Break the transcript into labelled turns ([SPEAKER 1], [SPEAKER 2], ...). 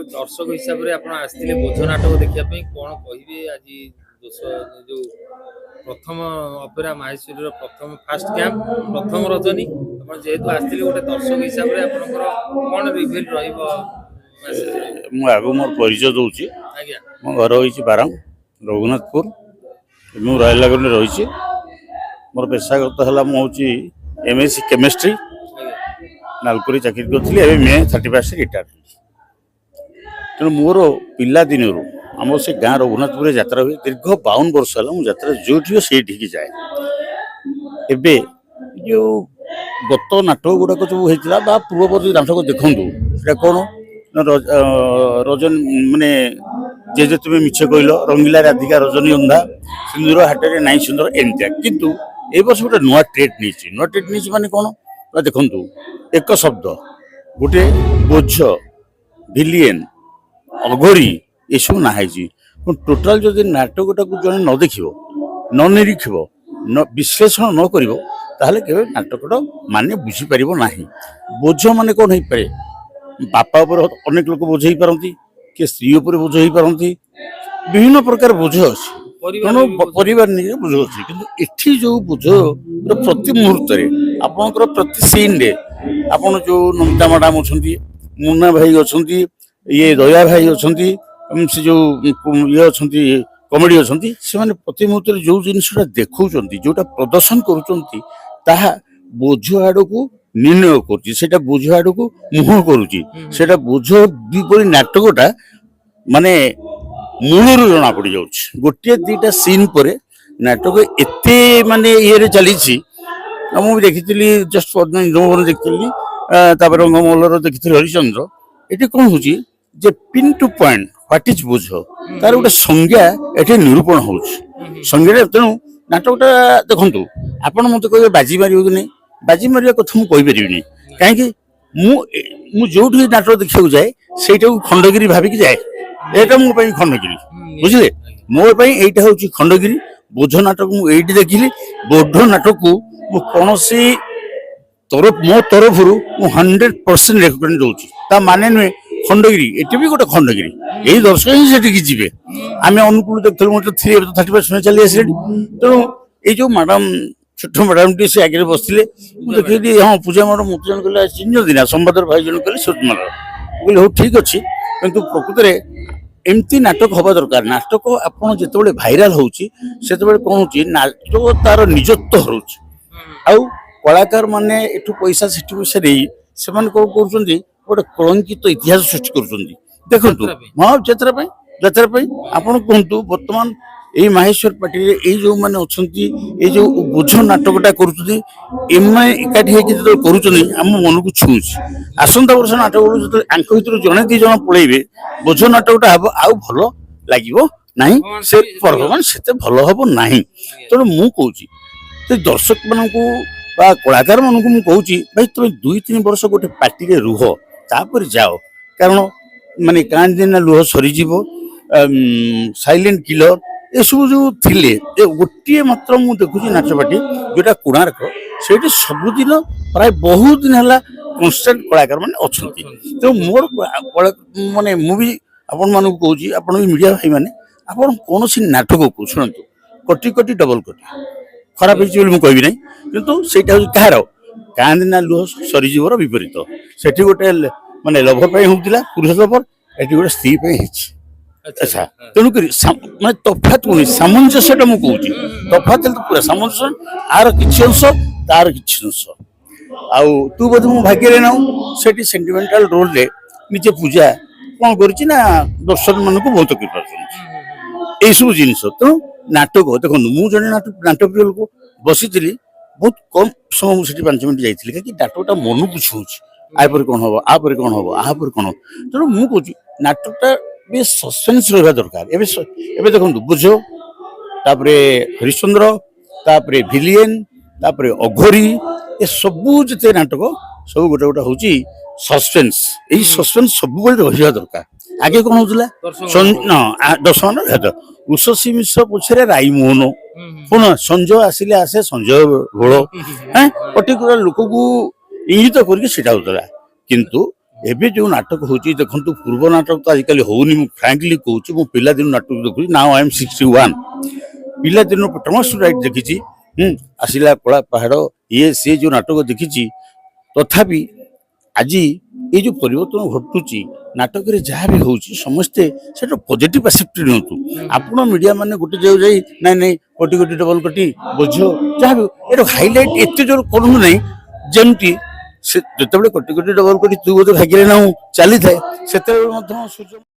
[SPEAKER 1] दर्शक हिसाब से आप आसते बोझ नाटक देखा कौन कहे आज जो प्रथम अपेरा माहेश्वरी प्रथम फास्ट कैंप प्रथम रजनी जेहेतु आसते गोटे दर्शक हिसाब से कौन रिभिल
[SPEAKER 2] आगु मोर परिचय दूची मो घर होइछि बारंग रघुनाथपुर मु रायलागुन रही मोर पेशागत है मुझे एमएससी केमिस्ट्री नालपुरी चाकरी करी मे 31 रिटायर तेणु मोर पिला दिन आम से गाँ रघुनाथपुर यात्रा हुए दीर्घ 52 वर्ष है मुझे यात्रा जो से जाए एबे जो गत नाटक गुड़ाक जो होता पूर्ववर्ती नाटक देखूँ से कौन रजन माने जे तुम मिछ कहल रंगीला राधिका रजनीगंधा सिंदूर हाटे नाई सुंदर एमतिया किंतु ए वर्ष गोटे नुआ ट्रेड नहीं माने कौन देखु एक शब्द गोटे बोझ भिलियन अघोरी एसबू नाई टोटाल जदि नाटकटा को जन न देख न निरीक्ष न विश्लेषण न कर नाटकटा माने बुझीपर ना बोझ माने कौन हो पारे बापा उपर अनेक लोक बोझ हो पारती किए स्त्री उपर बोझ हो पारती विभिन्न प्रकार बोझ अच्छी तेणु परिवार नहीं बोझ अच्छी कि एठी जो बोझ प्रति मुहूर्त आपणकर प्रति सीन रे आपण जो नमिता मैडम अच्छा मुन्ना भाई अच्छा ये दया भाई अच्छा से जो ये अच्छा कमेडी अच्छा से प्रति मुहूर्त जो जिनसा देखा जोटा प्रदर्शन करुँचा बोझ आड़ को निर्णय कर बोझ आड़ को मुह करुँचा बोझ दुपरी नाटकटा माने मूलर जना पड़ जा गोटे दीटा सीन पर नाटक एते माने ये चली मुझे देखी जस्ट इंद्रभवन देखी रंगमल्लर देखी हरिचंद्र ये कौन हो pin two point what is बोझ तार गोटे संज्ञा ये निरूपण हो संज्ञा तेणु नाटकटा देखु आपण मत कहे बाजी मार कि नहीं बाजी मारे कथा मुझे कहीपरि कहीं जो नाटक देखा जाए से खंडगिरी भाविक जाए यहाँ मो खंडगिरी बुझे मोपाई यहाँ हूँ खंडगिरी बोझ नाटक मुझे देखिली बोध नाटक को कौन मो तरफ 100% रेकमेंड दूसरी माने नुहे खंडगिरी ये भी गोटे खंडगिरी यही दर्शक ही से जी आम अनुकूल देखते 30 चली आस तेणु ये जो मैडम छोट मैडम टी से आगे बसते देखिए हाँ पूजा मैडम मत जन कहले चिन्ह दिना संवादर भाई जन कहले सुषमा कहले हो ठीक अच्छे किंतु प्रकृत में एमती नाटक हवा दरकार नाटक आपड़ जो भाइराल होची कौन हो नाटक तार निजत्व हरूची आउ कलाकार माने एठू पैसा सेठी पैसा नहीं से कौन कर गोटे कलंकित इतिहास सृष्टि कर देखु हाँ यात्रा आपड़ कहतु बर्तमान ये माहेश्वर पार्टी ये जो मैंने अच्छा ये जो बोझ नाटकटा करकाठी आम मन को छुँ आसंता वर्ष नाटक जो आंख भर जड़े दी जन पलैबे बोझ नाटकटा हम आउ भल लगे ना से परफॉर्मेंस से भल हम ना तेणु मुझे दर्शक मान कलाकार मानक मुझे भाई तुम 2-3 वर्ष गोटे पार्टी रे रुह तापर जाओ कारण माने कांदिना लुह सरीज साइलेंट किलर ये सब जो थिले गोटे मात्र मुझे देखुची नाचपाटी जोटा कोणार्क से सबुदिन प्राय बहुत दिन है कन्स्टाट कलाकार मैंने अच्छा तो मोर माने मुझे आपण मानक कहूँ आपण भी मीडिया भाई मैंने आप कौन नाटक को शुणु कटी कटी डबल कटी खराब हो कहबी ना किंतु सेटा हूँ कहार कांदिना लुह सरीजर विपरीत से गोटे माने लभर होता पुरुष लभर ये गोटे स्त्री अच्छा तेणुक मैं तफात को सामंजस्य मुझे तफात पूरा सामंजस्य आर किसी अंश तार किसी अंश आउ तू बोध मो भाग्य ना से सेंटिमेंटाल रोल रे निजे पूजा कौन कर दर्शक मान बहुत कृपा यही सब जिन तेणु नाटक देखो मुझे नाटक प्रिय लोक बसी बहुत कम समय मुझे 5 मिनट जाइए कहीं नाटकटा मन को छूँ आपर कौन हम आपर कौन हम आपर कौन तेणु मुझे कौन नाटकटा भी सस्पेंस रहा दरकार एवं देखो बोझ तापरे हरिश्चंद्र तापरे भिलियन तापरे अघोरी ये सबू जिते नाटक सब गोटे गोटे हूँ सस्पेंस यही सस्पेंस सब रहा दरकार आगे कौन होता दर्शन उषसी मिश्र पछरे राईमोहन पुनः संजय आसिले आसे संजय घोल पर्टिकुलर लोक को इंगित करके होता किंतु ଏବେ ଯେଉଁ ନାଟକ ହେଉଛି ଦେଖନ୍ତୁ ପୂର୍ବ ନାଟକ ତ ଆଜିକାଲି ହେଉନି ମୁଁ ଫ୍ରାଙ୍କଲି କହୁଛି ମୁଁ ପିଲାଦିନ ନାଟକ ଦେଖୁଛି ନାଓ ଆଇ ଏମ୍ 61 ପିଲାଦିନ ଟମସ୍ ରାଇଟ୍ ଦେଖିଛି ଆସିଲା କଳା ପାହାଡ଼ ଇଏ ସିଏ ଯେଉଁ ନାଟକ ଦେଖିଛି ତଥାପି ଆଜି ଏ ଯେଉଁ ପରିବର୍ତ୍ତନ ଘଟୁଛି ନାଟକରେ ଯାହା ବି ହେଉଛି ସମସ୍ତେ ସେଟା ପଜିଟିଭ୍ ଆସେପ୍ଟ ନିଅନ୍ତୁ ଆପଣ ମିଡ଼ିଆ ମାନେ ଗୋଟେ ଜାଗାକୁ ଯାଇ ନାଇଁ ନାଇଁ କୋଟି କୋଟି ଡବଲ କୋଟି ବୋଝ ଯାହା ବି ଏଟା ହାଇଲାଇଟ୍ ଏତେ ଜୋର କରନ୍ତୁ ନାହିଁ ଯେମିତି ସେ ଯେତେବେଳେ କୋଟି କୋଟି ଡବଲ କୋଟି ତୁ ବୋଧେ ଭାଗ୍ୟରେ ନାହୁଁ ଚାଲିଥାଏ ସେତେବେଳେ ମଧ୍ୟ ସୂର୍ଯ୍ୟ